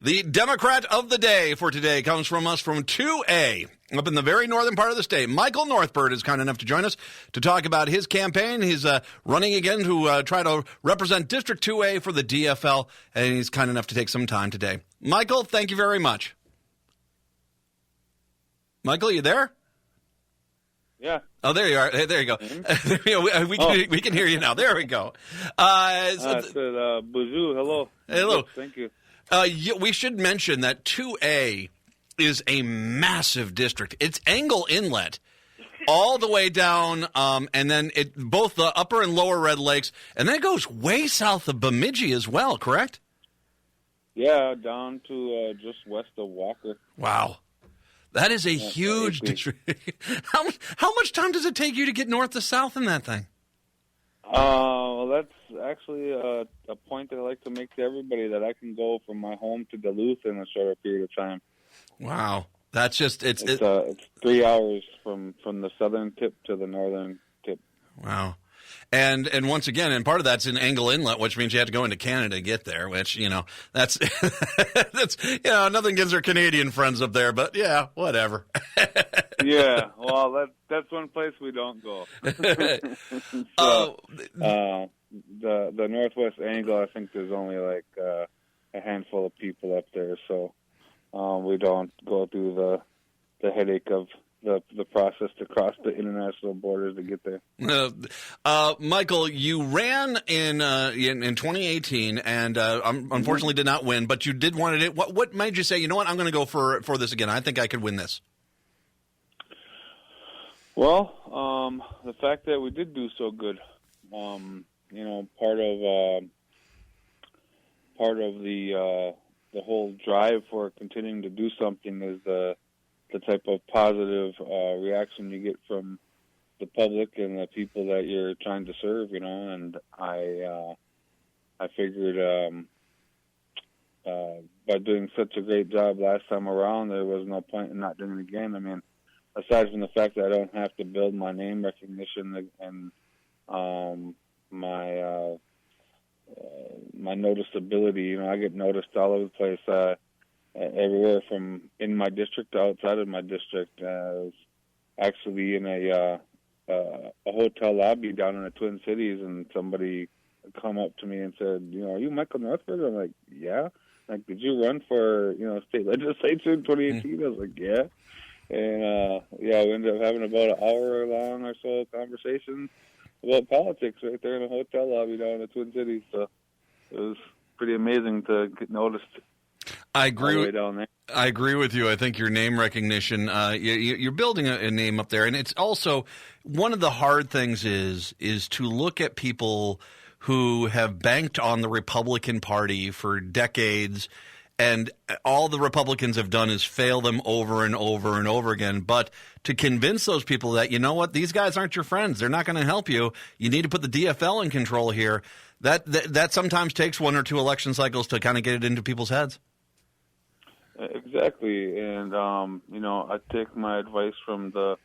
The Democrat of the day for today comes from us from 2A, up in the very northern part of the state. Michael Northbird is kind enough to join us to talk about his campaign. He's running again to try to represent District 2A for the DFL, and he's kind enough to take some time today. Michael, thank you very much. Michael, you there? Yeah. Oh, there you are. Hey, there you go. Mm-hmm. We can hear you now. There we go. I said, bonjour, hello. Hello. Yes, thank you. We should mention that 2A is a massive district. It's Angle Inlet all the way down, and then both the upper and lower Red Lakes, and then it goes way south of Bemidji as well, correct? Yeah, down to just west of Walker. Wow. That is a huge district. How much time does it take you to get north to south in that thing? Well, that's actually a point that I like to make to everybody, that I can go from my home to Duluth in a shorter period of time. Wow. That's just it's 3 hours from the southern tip to the northern tip. Wow. And once again, and part of that's in Angle Inlet, which means you have to go into Canada to get there, which, that's, that's, nothing against our Canadian friends up there, but yeah, whatever. Yeah, well, that's one place we don't go. The Northwest Angle, I think there's only like a handful of people up there, so we don't go through the headache of the process to cross the international borders to get there. Michael, you ran in 2018 and unfortunately did not win, but you did want it. What made you say, you know what, I'm going to go for this again? I think I could win this. Well, the fact that we did do so good, part of the whole drive for continuing to do something is the type of positive reaction you get from the public and the people that you're trying to serve, and I figured by doing such a great job last time around, there was no point in not doing it again. I mean, aside from the fact that I don't have to build my name recognition and my noticeability, I get noticed all over the place, everywhere from in my district to outside of my district. I was actually in a hotel lobby down in the Twin Cities, and somebody come up to me and said, "Are you Michael Northbird?" I'm like, "Yeah." Like, "Did you run for state legislature in 2018?" I was like, "Yeah." And we ended up having about an hour long or so conversation about politics right there in a hotel lobby down in the Twin Cities. So it was pretty amazing to get noticed. I agree. All the way down there. I agree with you. I think your name recognition, you're building a name up there, and it's also one of the hard things is to look at people who have banked on the Republican Party for decades, and all the Republicans have done is fail them over and over and over again. But to convince those people that, these guys aren't your friends, they're not going to help you. You need to put the DFL in control here. That sometimes takes one or two election cycles to kind of get it into people's heads. Exactly, and I take my advice from the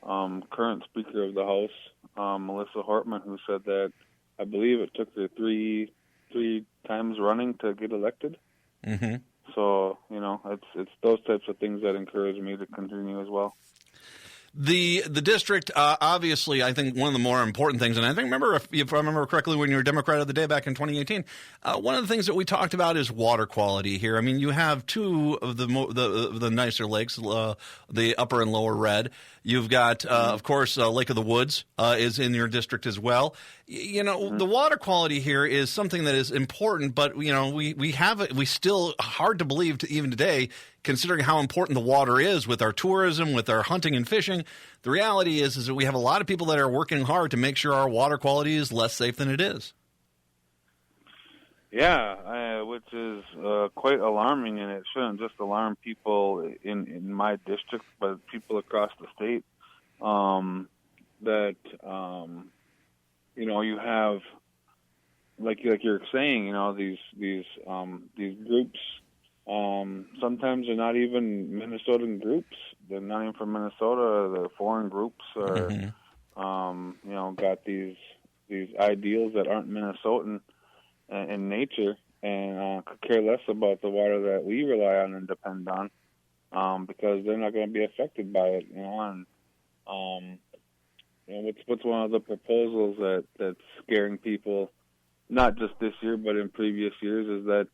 current Speaker of the House, Melissa Hortman, who said that I believe it took her three times running to get elected. Mm-hmm. So it's those types of things that encourage me to continue as well. The district, obviously, I think one of the more important things, and I think if I remember correctly, when you were Democrat of the Day back in 2018, one of the things that we talked about is water quality here. I mean, you have two of the nicer lakes, the Upper and Lower Red. You've got, of course, Lake of the Woods is in your district as well. The water quality here is something that is important, but we still hard to believe even today, considering how important the water is with our tourism, with our hunting and fishing. The reality is that we have a lot of people that are working hard to make sure our water quality is less safe than it is. Yeah, which is quite alarming, and it shouldn't just alarm people in my district, but people across the state. You have, like you're saying, these groups. Sometimes they're not even Minnesotan groups. They're not even from Minnesota. They're foreign groups, or got these ideals that aren't Minnesotan in nature, and could care less about the water that we rely on and depend on, because they're not going to be affected by it. And what's one of the proposals that's scaring people, not just this year but in previous years, is that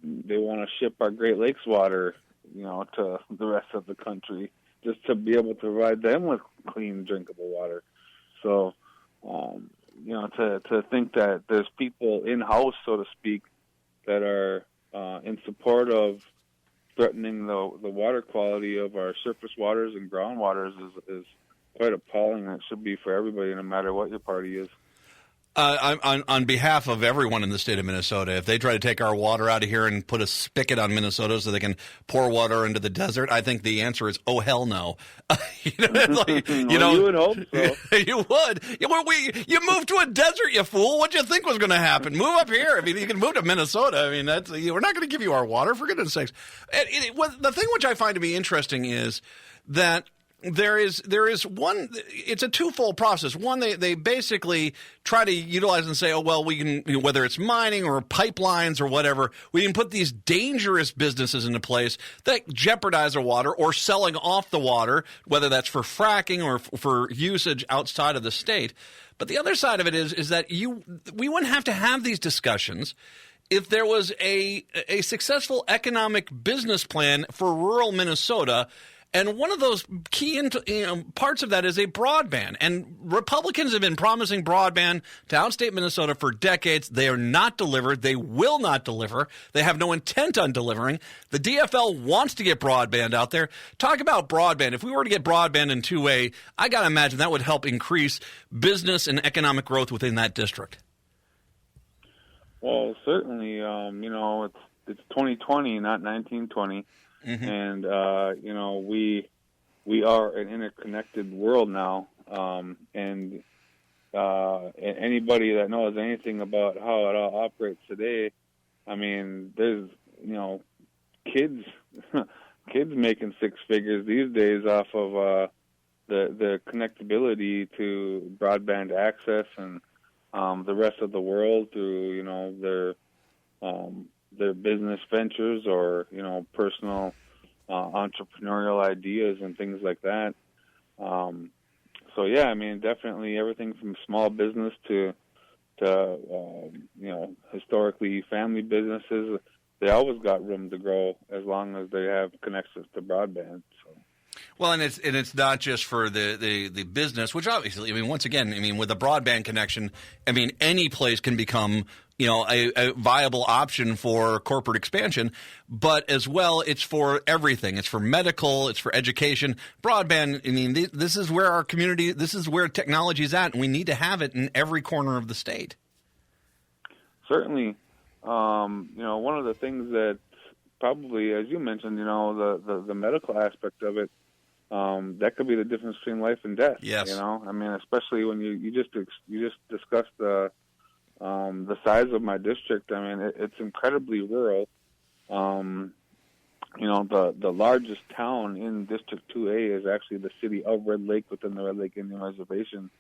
they want to ship our Great Lakes water, to the rest of the country, just to be able to provide them with clean, drinkable water. So, to think that there's people in-house, so to speak, that are in support of threatening the water quality of our surface waters and groundwaters is quite appalling. It should be for everybody, no matter what your party is. On behalf of everyone in the state of Minnesota, if they try to take our water out of here and put a spigot on Minnesota so they can pour water into the desert, I think the answer is, oh, hell no. You would hope so. You would. You moved to a desert, you fool. What'd you think was going to happen? Move up here. I mean, you can move to Minnesota. I mean, we're not going to give you our water, for goodness sakes. The thing which I find to be interesting is that there is one. It's a twofold process. One, they basically try to utilize and say, oh well, we can, whether it's mining or pipelines or whatever, we can put these dangerous businesses into place that jeopardize our water, or selling off the water, whether that's for fracking or for usage outside of the state. But the other side of it is that we wouldn't have to have these discussions if there was a successful economic business plan for rural Minnesota. And one of those key parts of that is a broadband. And Republicans have been promising broadband to outstate Minnesota for decades. They are not delivered. They will not deliver. They have no intent on delivering. The DFL wants to get broadband out there. Talk about broadband. If we were to get broadband in 2A, I got to imagine that would help increase business and economic growth within that district. Well, certainly, it's 2020, not 1920. Mm-hmm. And, we are an interconnected world now. And anybody that knows anything about how it all operates today, I mean, there's, kids making six figures these days off of the connectability to broadband access and the rest of the world through, their business ventures or, personal entrepreneurial ideas and things like that. So, yeah, I mean, definitely everything from small business to historically family businesses, they always got room to grow as long as they have connections to broadband. So. Well, and it's not just for the business, which obviously, I mean, once again, I mean, with a broadband connection, I mean, any place can become, a viable option for corporate expansion, but as well, it's for everything. It's for medical, it's for education. Broadband, I mean, this is where our community, this is where technology is at, and we need to have it in every corner of the state. Certainly. One of the things that probably, as you mentioned, the medical aspect of it, that could be the difference between life and death. Yes. I mean, especially when you just discussed the size of my district. I mean, it's incredibly rural. The largest town in District 2A is actually the city of Red Lake within the Red Lake Indian Reservation.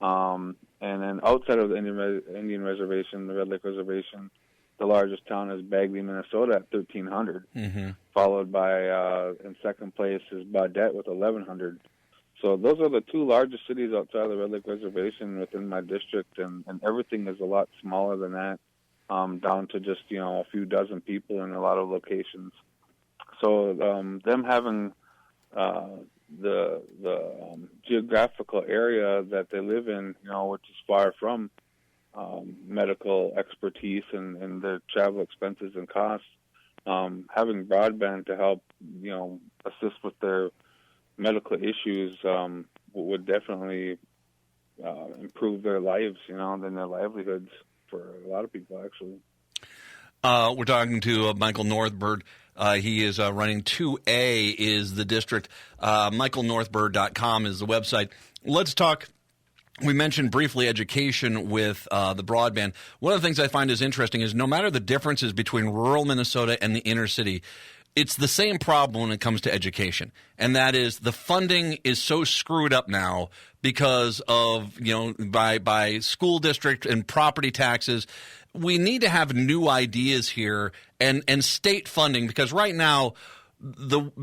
And then outside of the Indian Reservation, the Red Lake Reservation, the largest town is Bagley, Minnesota at 1,300, mm-hmm. followed by, in second place is Baudette with 1,100. So those are the two largest cities outside of the Red Lake Reservation within my district, and everything is a lot smaller than that, down to just, a few dozen people in a lot of locations. So them having the geographical area that they live in, which is far from medical expertise and their travel expenses and costs, having broadband to help, assist with their medical issues would definitely improve their lives, and their livelihoods for a lot of people, actually. We're talking to Michael Northbird. He is running 2A is the district. MichaelNorthbird.com is the website. Let's talk. We mentioned briefly education with the broadband. One of the things I find is interesting is no matter the differences between rural Minnesota and the inner city, it's the same problem when it comes to education, and that is the funding is so screwed up now because of, by school district and property taxes. we need to have new ideas here and state funding, because right now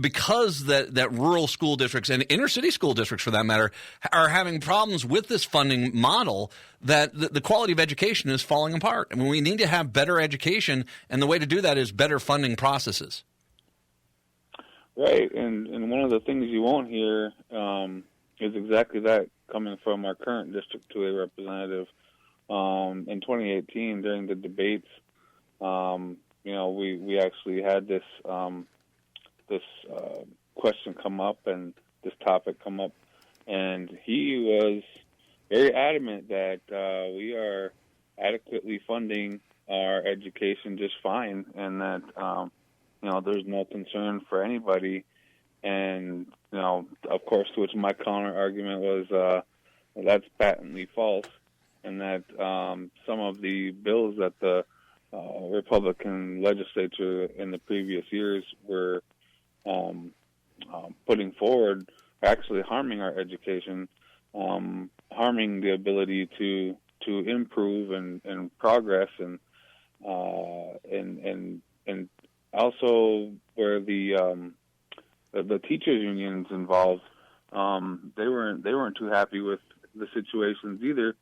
because that rural school districts and inner city school districts, for that matter, are having problems with this funding model, that the quality of education is falling apart. I mean, we need to have better education, and the way to do that is better funding processes. Right, and one of the things you won't hear is exactly that coming from our current District 2A representative. In 2018, during the debates, we actually had this question come up and this topic come up, and he was very adamant that we are adequately funding our education just fine, and that there's no concern for anybody. And of course, to which my counter argument was that's patently false, and that some of the bills that the Republican legislature in the previous years were putting forward are actually harming our education, harming the ability to improve and progress, and also where the teachers unions involved, they weren't too happy with the situations either,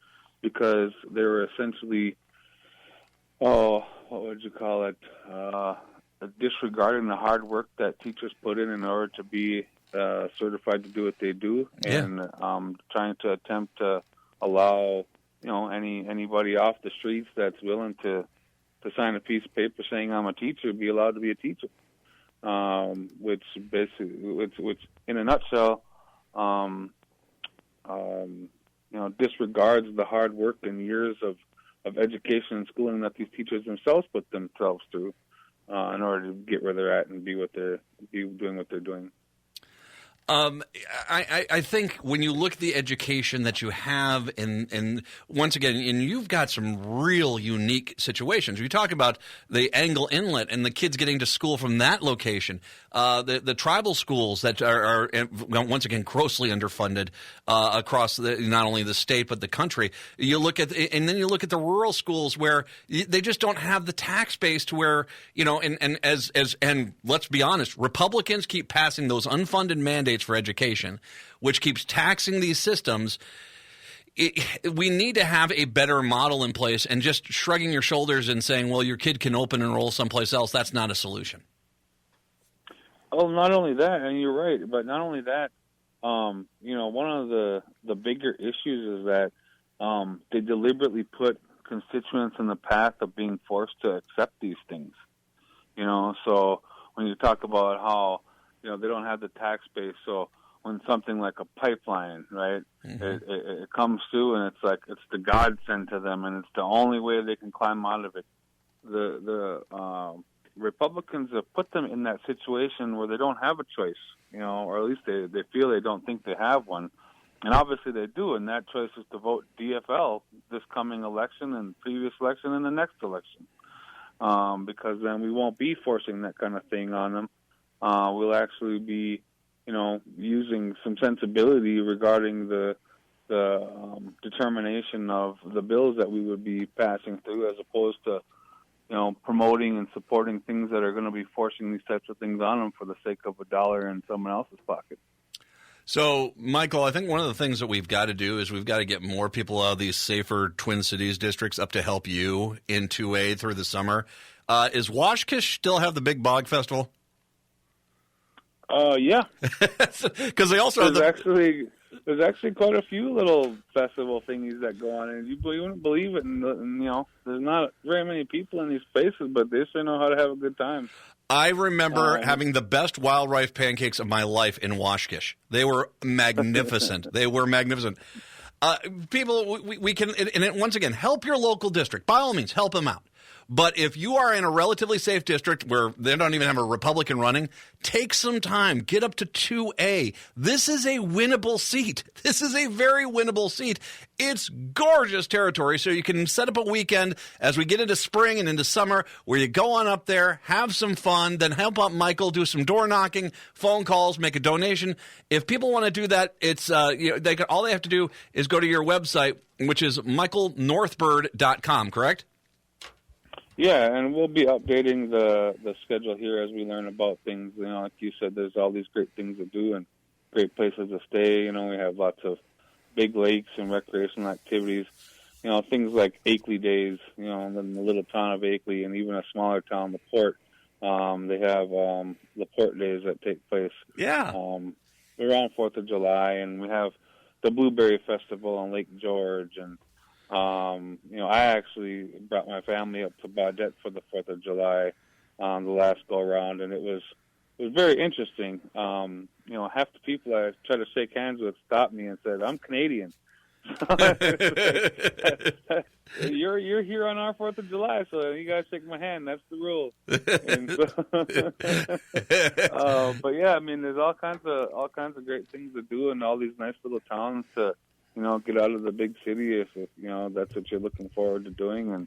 because they were essentially, what would you call it, disregarding the hard work that teachers put in order to be certified to do what they do, and trying to attempt to allow anybody off the streets that's willing to sign a piece of paper saying I'm a teacher be allowed to be a teacher, which in a nutshell, disregards the hard work and years of education and schooling that these teachers themselves put themselves through in order to get where they're at and be doing what they're doing. I think when you look at the education that you have, and once again, and you've got some real unique situations. You talk about the Angle Inlet and the kids getting to school from that location, the tribal schools that are once again grossly underfunded across not only the state but the country. You look at, and then you look at the rural schools where they just don't have the tax base to where and let's be honest, Republicans keep passing those unfunded mandates for education, which keeps taxing these systems. We need to have a better model in place, and just shrugging your shoulders and saying, well, your kid can open enroll someplace else, that's not a solution. Oh, not only that, and you're right, but not only that, one of the bigger issues is that they deliberately put constituents in the path of being forced to accept these things. So when you talk about how they don't have the tax base, so when something like a pipeline, right, it comes through, and it's like it's the godsend to them, and it's the only way they can climb out of it. The Republicans have put them in that situation where they don't have a choice, or at least they feel they don't think they have one, and obviously they do, and that choice is to vote DFL this coming election and previous election and the next election, because then we won't be forcing that kind of thing on them. We'll actually be, using some sensibility regarding the determination of the bills that we would be passing through, as opposed to, promoting and supporting things that are going to be forcing these types of things on them for the sake of $1 in someone else's pocket. So, Michael, I think one of the things that we've got to do is we've got to get more people out of these safer Twin Cities districts up to help you in 2A through the summer. Is Washkish still have the big bog festival? Yeah. Because they also there's actually quite a few little festival thingies that go on, and you wouldn't believe it. And there's not very many people in these places, but they sure know how to have a good time. I remember having the best wild rice pancakes of my life in Washkish. They were magnificent. People, we can, and once again, help your local district. By all means, help them out. But if you are in a relatively safe district where they don't even have a Republican running, take some time. Get up to 2A. This is a winnable seat. This is a very winnable seat. It's gorgeous territory, so you can set up a weekend as we get into spring and into summer where you go on up there, have some fun, then help out Michael, do some door knocking, phone calls, make a donation. If people want to do that, it's all they have to do is go to your website, which is michaelnorthbird.com, correct? Yeah, and we'll be updating the schedule here as we learn about things. Like you said, there's all these great things to do and great places to stay. We have lots of big lakes and recreational activities. Things like Akeley Days, in the little town of Akeley, and even a smaller town, La Porte. They have La Porte Days that take place. Yeah. Around 4th of July, and we have the Blueberry Festival on Lake George, and I actually brought my family up to Baudette for the 4th of July the last go around, and it was very interesting. Half the people I tried to shake hands with stopped me and said, "I'm Canadian." You're here on our 4th of July, so you gotta shake my hand. That's the rule. But yeah, there's all kinds of great things to do in all these nice little towns to get out of the big city if that's what you're looking forward to doing. And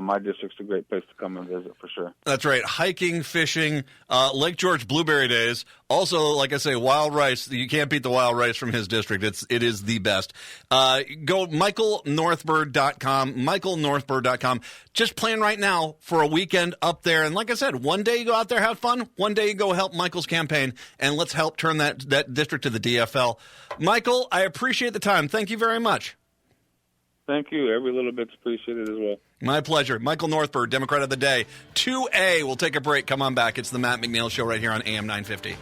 my district's a great place to come and visit for sure. That's right. Hiking, fishing, Lake George Blueberry Days. Also, like I say, wild rice. You can't beat the wild rice from his district. It is the best. Go MichaelNorthbird.com, MichaelNorthbird.com. Just plan right now for a weekend up there. And like I said, one day you go out there, have fun. One day you go help Michael's campaign, and let's help turn that district to the DFL. Michael, I appreciate the time. Thank you very much. Thank you. Every little bit's appreciated as well. My pleasure. Michael Northbird, Democrat of the Day. 2A. We'll take a break. Come on back. It's the Matt McNeil Show right here on AM 950.